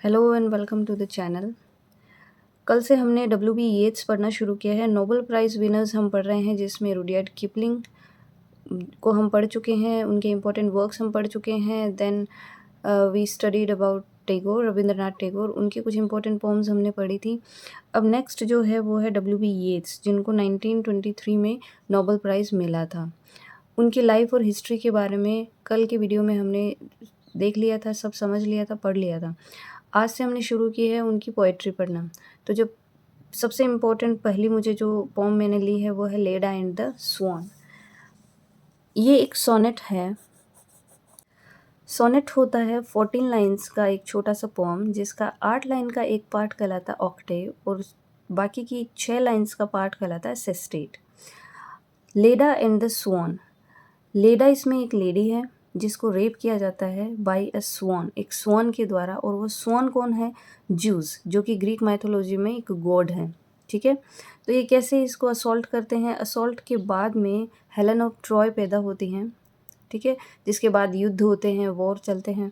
Hello and welcome to the channel. कल से हमने W.B. येट्स पढ़ना शुरू किया है। नोबेल प्राइज़ विनर्स हम पढ़ रहे हैं, जिसमें रुडयार्ड किपलिंग को हम पढ़ चुके हैं, उनके इम्पोर्टेंट वर्क्स हम पढ़ चुके हैं। Then we studied about Tagore, Rabindranath Tagore, उनकी कुछ इंपॉर्टेंट पोम्स हमने पढ़ी थी। अब नेक्स्ट जो है वो है W.B. येट्स, जिनको 1923 में नोबेल प्राइज़ मिला था। उनकी लाइफ और हिस्ट्री के बारे में कल के वीडियो में हमने देख लिया था, सब समझ लिया था, पढ़ लिया था। आज से हमने शुरू की है उनकी पोएट्री पढ़ना। तो जो सबसे इम्पोर्टेंट पहली मुझे जो पोम मैंने ली है वो है लेडा एंड द स्वान। ये एक सोनेट है। सोनेट होता है 14 लाइन्स का एक छोटा सा पोम, जिसका 8 लाइन का एक पार्ट कहलाता है ऑक्टेव और बाकी की 6 लाइन्स का पार्ट कहलाता है सेस्टेट। लेडा एंड द स्वान। लेडा इसमें एक लेडी है जिसको रेप किया जाता है बाय अ स्वान, एक स्वान के द्वारा। और वो स्वान कौन है? ज्यूस, जो कि ग्रीक माइथोलॉजी में एक गॉड है। ठीक है, तो ये कैसे इसको असॉल्ट करते हैं? असॉल्ट के बाद में हेलेन ऑफ ट्रॉय पैदा होती हैं, ठीक है, जिसके बाद युद्ध होते हैं, वॉर चलते हैं।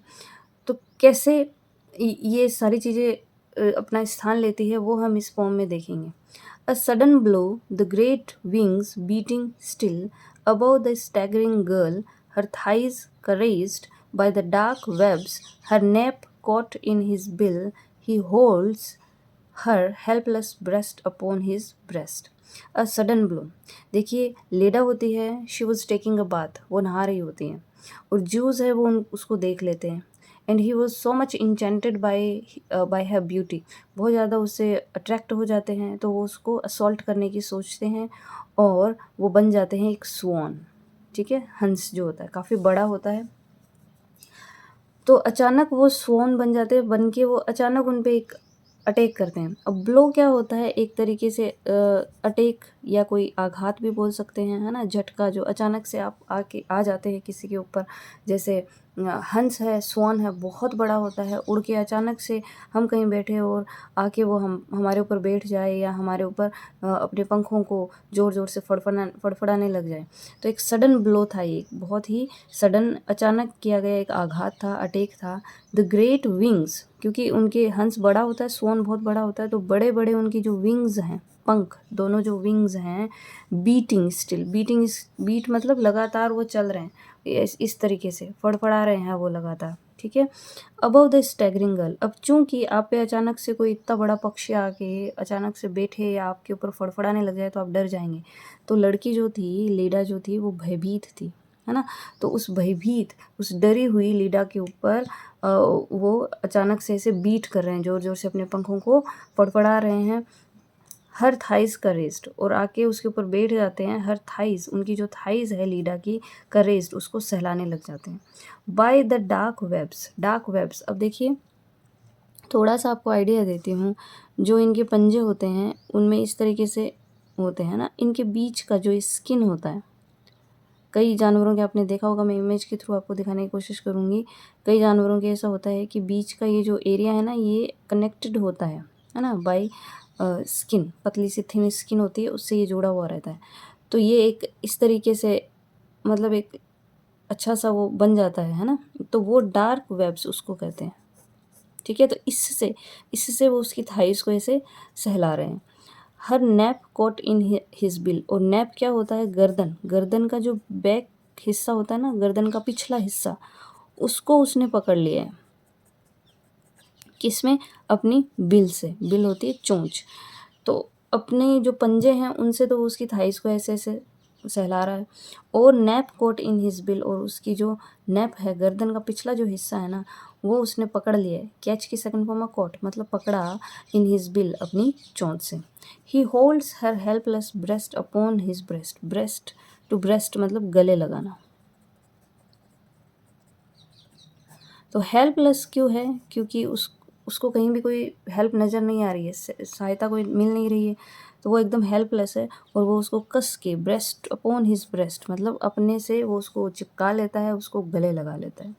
तो कैसे ये सारी चीज़ें अपना स्थान लेती है वो हम इस पोम में देखेंगे। A sudden blow, the great wings beating still above the staggering girl, her thighs caressed by the dark webs, her nape caught in his bill, he holds her helpless breast upon his breast. A sudden blow. देखिए, लेडा होती है, she was taking a bath, वो नहा रही होती हैं, और juice है वो उसको देख लेते हैं। And he was so much enchanted bye her beauty, बहुत ज़्यादा उससे अट्रैक्ट हो जाते हैं, तो वो उसको असॉल्ट करने की सोचते हैं और वो बन जाते हैं एक स्वान। ठीक है, हंस जो होता है काफ़ी बड़ा होता है। तो अचानक वो स्वान बन जाते हैं, बन के वो अचानक उन पे एक अटैक करते हैं। अब ब्लो क्या होता है? एक तरीके से अटैक या कोई आघात भी बोल सकते हैं, है ना, झटका, जो अचानक से आप आके आ जाते हैं किसी के ऊपर। जैसे हंस है, स्वान है, बहुत बड़ा होता है, उड़ के अचानक से हम कहीं बैठे और आके वो हमारे ऊपर बैठ जाए या हमारे ऊपर अपने पंखों को ज़ोर ज़ोर से फड़फड़ाने लग जाए। तो एक सडन ब्लो था, ये बहुत ही सडन, अचानक किया गया एक आघात था, अटैक था। द ग्रेट विंग्स, क्योंकि उनके हंस बड़ा होता है, स्वान बहुत बड़ा होता है, तो बड़े बड़े उनकी जो विंग्स हैं, पंख, दोनों जो विंग्स हैं, बीटिंग स्टिल, बीट मतलब लगातार वो चल रहे हैं, इस तरीके से फड़फड़ा रहे हैं वो लगातार। ठीक है, अबव द स्टैगरिंग गर्ल। अब चूंकि आप पे अचानक से कोई इतना बड़ा पक्षी आके अचानक से बैठे या आपके ऊपर फड़फड़ाने लग जाए तो आप डर जाएंगे। तो लड़की जो थी, लीडा जो थी, वो भयभीत थी, है ना। तो उस भयभीत, उस डरी हुई लीडा के ऊपर वो अचानक से ऐसे बीट कर रहे हैं, ज़ोर ज़ोर से अपने पंखों को फड़फड़ा रहे हैं। हर थाइज का रेस्ट, और आके उसके ऊपर बैठ जाते हैं। हर थाइज, उनकी जो थाइज है लीडा की, का रेस्ट, उसको सहलाने लग जाते हैं। By the dark webs. Dark webs, अब देखिए थोड़ा सा आपको आइडिया देती हूँ। जो इनके पंजे होते हैं उनमें इस तरीके से होते हैं ना, इनके बीच का जो स्किन होता है, कई जानवरों के आपने देखा होगा, मैं इमेज के थ्रू आपको दिखाने की कोशिश करूँगी। कई जानवरों के ऐसा होता है कि बीच का ये जो एरिया है ना, ये कनेक्टेड होता है ना, बाय स्किन, पतली सी थिन स्किन होती है, उससे ये जुड़ा हुआ रहता है। तो ये एक इस तरीके से, मतलब एक अच्छा सा वो बन जाता है ना, तो वो डार्क वेब्स उसको कहते हैं। ठीक है, तो इससे इससे वो उसकी थाइस को ऐसे सहला रहे हैं। Her nape caught in his bill, और नैप क्या होता है? गर्दन, गर्दन का जो बैक हिस्सा होता है ना, गर्दन का पिछला हिस्सा, उसको उसने पकड़ लिया है। किसमें? अपनी बिल से। बिल होती है चोंच, तो अपने जो पंजे हैं उनसे तो वो उसकी थाइस को ऐसे ऐसे सहला रहा है। और nape caught in his bill, और उसकी जो नैप है, गर्दन का पिछला जो हिस्सा है ना, वो उसने पकड़ लिया है। कैच की सेकंड फॉर्म ऑफ कोट, मतलब पकड़ा, इन हिज बिल, अपनी चोंच से। He holds her helpless breast upon his breast. Breast to breast मतलब गले लगाना। तो हेल्पलेस क्यों है? क्योंकि उसको कहीं भी कोई हेल्प नज़र नहीं आ रही है, सहायता कोई मिल नहीं रही है, तो वो एकदम हेल्पलेस है। और वो उसको कस के, ब्रेस्ट अपॉन हिज ब्रेस्ट मतलब अपने से वो उसको चिपका लेता है, उसको गले लगा लेता है।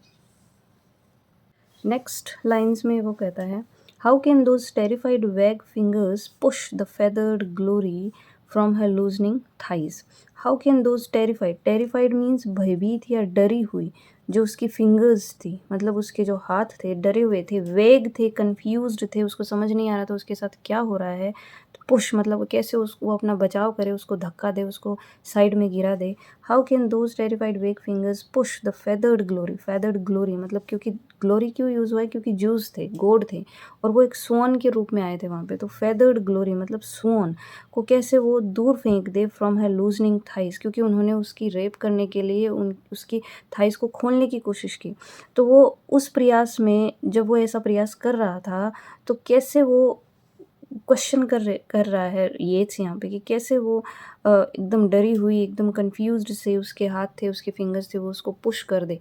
नेक्स्ट लाइन्स में वो कहता है, हाउ कैन दोज टेरिफाइड वैग fingers push the feathered glory from her loosening thighs. How can those terrified, terrified means भयभीत या डरी हुई, जो उसकी फिंगर्स थी, मतलब उसके जो हाथ थे डरे हुए थे, वेग थे, कंफ्यूज्ड थे, उसको समझ नहीं आ रहा था उसके साथ क्या हो रहा है। तो पुश मतलब वो कैसे वो अपना बचाव करे, उसको धक्का दे, उसको साइड में गिरा दे। हाउ कैन दोज टेरिफाइड वेग fingers push the feathered glory, feathered glory मतलब क्योंकि ग्लोरी क्यों यूज़ हुआ है, क्योंकि जूस थे, गोड थे, और वो एक स्वॉन के रूप में आए थे वहाँ पे। तो फेदर्ड ग्लोरी मतलब स्वॉन को कैसे वो दूर फेंक they from her loosening thighs, क्योंकि उन्होंने उसकी रेप करने के लिए उसकी थाइस को खोलने की कोशिश की। तो वो उस प्रयास में, जब वो ऐसा प्रयास कर रहा था, तो कैसे वो क्वेश्चन कर रहा है येट्स यहाँ पे कि कैसे वो एकदम डरी हुई, एकदम कंफ्यूज्ड से उसके हाथ थे, उसके फिंगर्स थे, वो उसको पुश कर दे,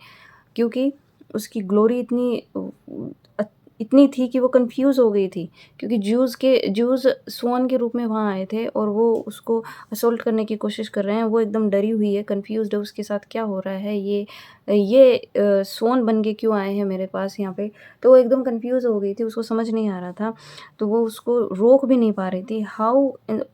क्योंकि उसकी ग्लोरी अ, इतनी थी कि वो कंफ्यूज हो गई थी, क्योंकि ज्यूज़ स्वॉन के रूप में वहाँ आए थे और वो उसको असॉल्ट करने की कोशिश कर रहे हैं। वो एकदम डरी हुई है, कंफ्यूज्ड है, उसके साथ क्या हो रहा है, ये स्वॉन बन के क्यों आए हैं मेरे पास यहाँ पे। तो वो एकदम कंफ्यूज हो गई थी, उसको समझ नहीं आ रहा था, तो वो उसको रोक भी नहीं पा रही थी।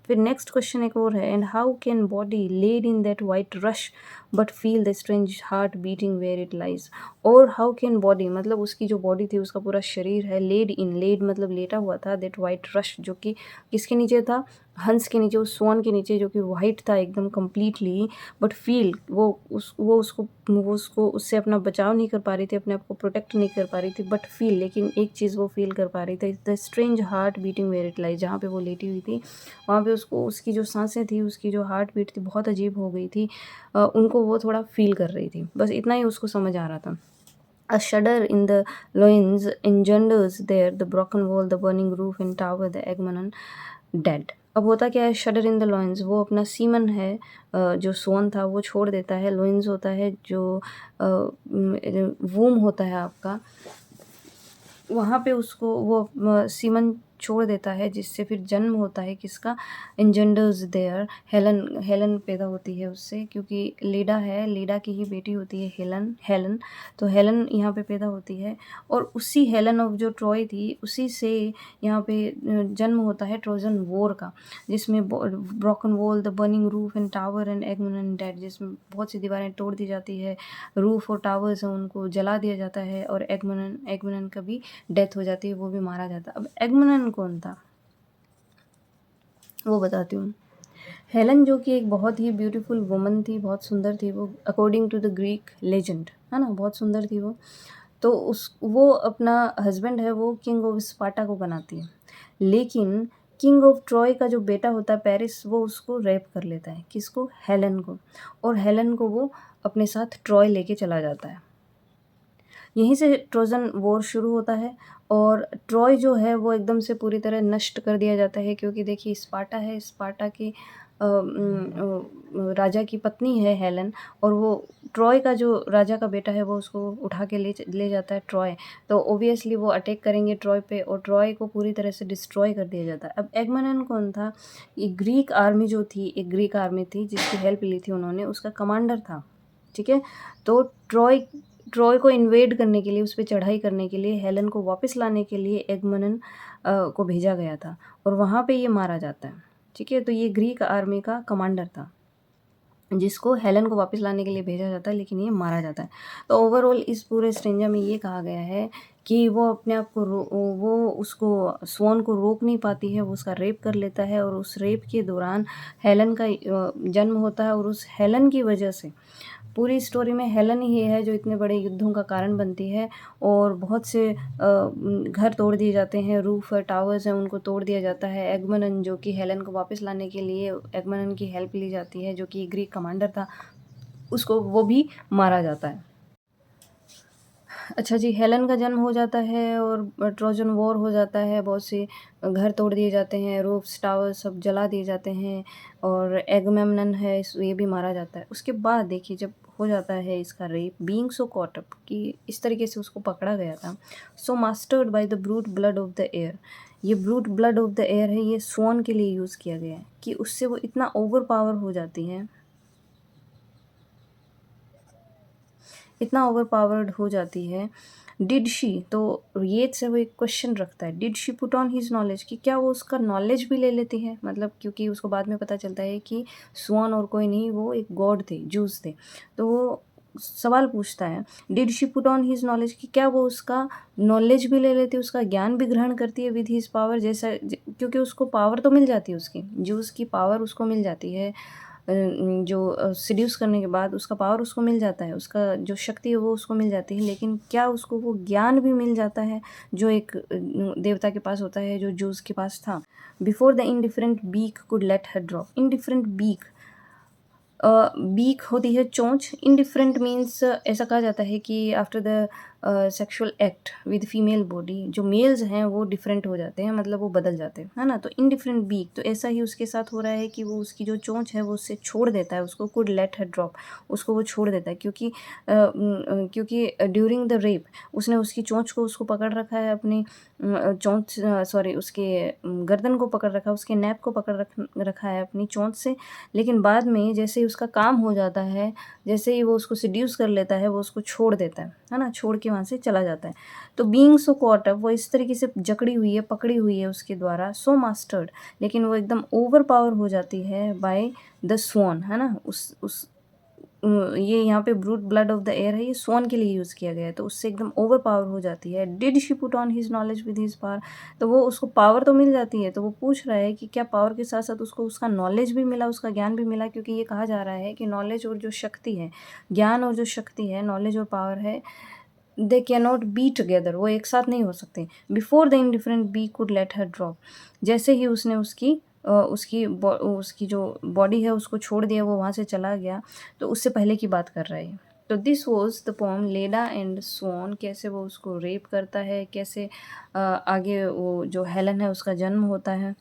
फिर नेक्स्ट क्वेश्चन एक और है, and how can body laid in that white rush but feel the strange heart beating where it lies. और हाउ कैन बॉडी मतलब उसकी जो बॉडी थी, उसका पूरा शरीर है, लेड मतलब लेटा हुआ था, दैट वाइट रश जो कि किसके नीचे था, हंस के नीचे, उस स्वॉन के नीचे जो कि वाइट था एकदम कम्प्लीटली, बट फील वो उसको उससे अपना बचाव नहीं कर पा रही थी, अपने आप को प्रोटेक्ट नहीं कर पा रही थी, बट फील, लेकिन एक चीज़ वो फील कर पा रही थी, the strange heart beating where it lies. जहाँ पे वो लेटी हुई थी वहाँ पे उसको उसकी जो सांसें थी, उसकी जो हार्ट बीट थी बहुत अजीब हो गई थी, उनको वो थोड़ा फील कर रही थी, बस इतना ही उसको समझ आ रहा था। A shudder in the loins engenders there the broken wall, the burning roof and tower, the Agamemnon dead। अब होता क्या है, शडर इन द लॉइंस, वो अपना सीमन है, जो सोन था वो छोड़ देता है। लॉइंस होता है जो वूम होता है आपका, वहाँ पे उसको वो सीमन छोड़ देता है, जिससे फिर जन्म होता है किसका, एंजेंडर्स देयर, हेलन पैदा होती है उससे, क्योंकि लेडा है, लेडा की ही बेटी होती है हेलन। तो हेलन यहाँ पे पैदा होती है, और उसी हेलन ऑफ जो ट्रॉय थी, उसी से यहाँ पे जन्म होता है ट्रोजन वॉर का, जिसमें broken wall, the burning roof and tower and Agamemnon dead, जिसमें बहुत सी दीवारें तोड़ दी जाती है, रूफ और टावर्स हैं उनको जला दिया जाता है, और एगमन का भी डेथ हो जाती है, वो भी मारा जाता है। अब एगमन कौन था वो बताती हूँ। हेलन जो कि एक बहुत ही ब्यूटीफुल वुमन थी, बहुत सुंदर थी वो, according to the Greek legend, है ना, बहुत सुंदर थी वो। तो वो अपना हस्बैंड है वो किंग ऑफ स्पार्टा को बनाती है, लेकिन किंग ऑफ ट्रॉय का जो बेटा होता है पेरिस, वो उसको रेप कर लेता है, किसको, हेलन को, और हेलन को वो अपने साथ ट्रॉय लेके चला जाता है। यहीं से ट्रोजन वॉर शुरू होता है, और ट्रॉय जो है वो एकदम से पूरी तरह नष्ट कर दिया जाता है, क्योंकि देखिए स्पार्टा है, स्पार्टा की राजा की पत्नी है हेलन, और वो ट्रॉय का जो राजा का बेटा है वो उसको उठा के ले जाता है ट्रॉय। तो ओबियसली वो अटैक करेंगे ट्रॉय पे, और ट्रॉय को पूरी तरह से डिस्ट्रॉय कर दिया जाता है। अब एगमनन कौन था, ये ग्रीक आर्मी जो थी, एक ग्रीक आर्मी थी जिसकी हेल्प ली थी उन्होंने, उसका कमांडर था, ठीक है। तो ट्रॉय को इन्वेड करने के लिए, उस पर चढ़ाई करने के लिए, हेलन को वापस लाने के लिए एगमनन को भेजा गया था, और वहाँ पे ये मारा जाता है, ठीक है। तो ये ग्रीक आर्मी का कमांडर था जिसको हेलन को वापस लाने के लिए भेजा जाता है, लेकिन ये मारा जाता है। तो ओवरऑल इस पूरे स्ट्रेंजा में ये कहा गया है कि वो अपने आप को वो उसको स्वॉन को रोक नहीं पाती है, वो उसका रेप कर लेता है, और उस रेप के दौरान हेलन का जन्म होता है, और उस हेलन की वजह से पूरी स्टोरी में हेलन ही है जो इतने बड़े युद्धों का कारण बनती है, और बहुत से घर तोड़ दिए जाते हैं, रूफ टावर्स हैं उनको तोड़ दिया जाता है। एगमनन जो कि हेलन को वापस लाने के लिए एगमनन की हेल्प ली जाती है, जो कि ग्रीक कमांडर था, उसको वो भी मारा जाता है। अच्छा जी, हेलन का जन्म हो जाता है और ट्रोजन वॉर हो जाता है, बहुत से घर तोड़ दिए जाते हैं, रूफ्स टावर सब जला दिए जाते हैं, और एगमेम्नन है ये भी मारा जाता है। उसके बाद देखिए जब हो जाता है इसका rape, being so caught up कि इस तरीके से उसको पकड़ा गया था, so mastered by the brute blood of the air. ये brute blood of the air है, ये स्वॉन के लिए यूज़ किया गया है कि उससे वो इतना ओवर पावर हो जाती है, इतना ओवर पावर्ड हो जाती है। डिड शी, तो ये से वो एक क्वेश्चन रखता है, did she put on his knowledge, कि क्या वो उसका नॉलेज भी ले लेती है, मतलब क्योंकि उसको बाद में पता चलता है कि स्वॉन और कोई नहीं, वो एक गॉड थे, जूस थे। तो वो सवाल पूछता है, did she put on his knowledge, कि क्या वो उसका नॉलेज भी ले लेती है, उसका ज्ञान भी ग्रहण करती है विद हिज पावर, जैसा क्योंकि उसको पावर तो मिल जाती है, उसकी जो उसकी पावर उसको मिल जाती है, जो सेड्यूस करने के बाद उसका पावर उसको मिल जाता है, उसका जो शक्ति है वो उसको मिल जाती है, लेकिन क्या उसको वो ज्ञान भी मिल जाता है जो एक देवता के पास होता है, जो जूस के पास था। Before the indifferent beak could let her drop, indifferent beak, beak होती है चोंच, इनडिफरेंट मीन्स ऐसा कहा जाता है कि after the sexual act with female body जो मेल्स हैं वो डिफरेंट हो जाते हैं, मतलब वो बदल जाते हैं, है ना। तो इनडिफरेंट बीक, तो ऐसा ही उसके साथ हो रहा है कि वो उसकी जो चोंच है वो उससे छोड़ देता है, उसको कुड लेट हर ड्रॉप, उसको वो छोड़ देता है, क्योंकि ड्यूरिंग द रेप उसने उसकी चोंच को उसको पकड़ रखा है, अपनी चोंच सॉरी उसके गर्दन को पकड़ रखा है, उसके नैप को पकड़ रखा है अपनी चोंच से, लेकिन बाद में जैसे ही उसका काम हो जाता है, जैसे ही वो उसको सेड्यूस कर लेता है, वो उसको छोड़ देता है ना, छोड़ के वहाँ से चला जाता है। तो बीइंग सो कॉट अप, वो इस तरीके से जकड़ी हुई है, पकड़ी हुई है उसके द्वारा, सो मास्टर्ड, लेकिन वो एकदम ओवर पावर हो जाती है बाय द स्वॉन, है ना। ये यहाँ पे brute blood of the air है, ये स्वॉन के लिए यूज़ किया गया है, तो उससे एकदम ओवर पावर हो जाती है। Did she put on his knowledge with his power, तो वो उसको पावर तो मिल जाती है, तो वो पूछ रहा है कि क्या पावर के साथ साथ उसको उसका नॉलेज भी मिला, उसका ज्ञान भी मिला, क्योंकि ये कहा जा रहा है कि नॉलेज और जो शक्ति है, ज्ञान और जो शक्ति है, नॉलेज और पावर है, they can not be together, वो एक साथ नहीं हो सकते। Before the indifferent beak could let her drop, जैसे ही उसने उसकी जो बॉडी है उसको छोड़ दिया, वो वहाँ से चला गया, तो उससे पहले की बात कर रहा है। तो this was the poem Leda and swan, कैसे वो उसको रेप करता है, कैसे आगे वो जो हेलन है उसका जन्म होता है।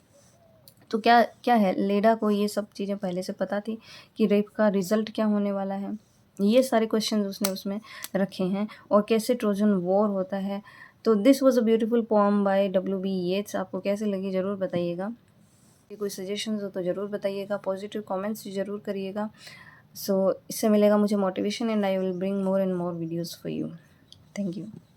तो क्या क्या है, लेडा को ये सब चीज़ें पहले से पता थी कि रेप का रिजल्ट क्या होने वाला है, ये सारे क्वेश्चंस उसने उसमें रखे हैं, और कैसे ट्रोजन वॉर होता है। तो this was a beautiful poem by W.B. Yeats. आपको कैसे लगी ज़रूर बताइएगा, कोई सजेशंस हो तो ज़रूर बताइएगा, पॉजिटिव कमेंट्स ज़रूर करिएगा। सो इससे मिलेगा मुझे motivation, and I will bring more and more videos for you. Thank you.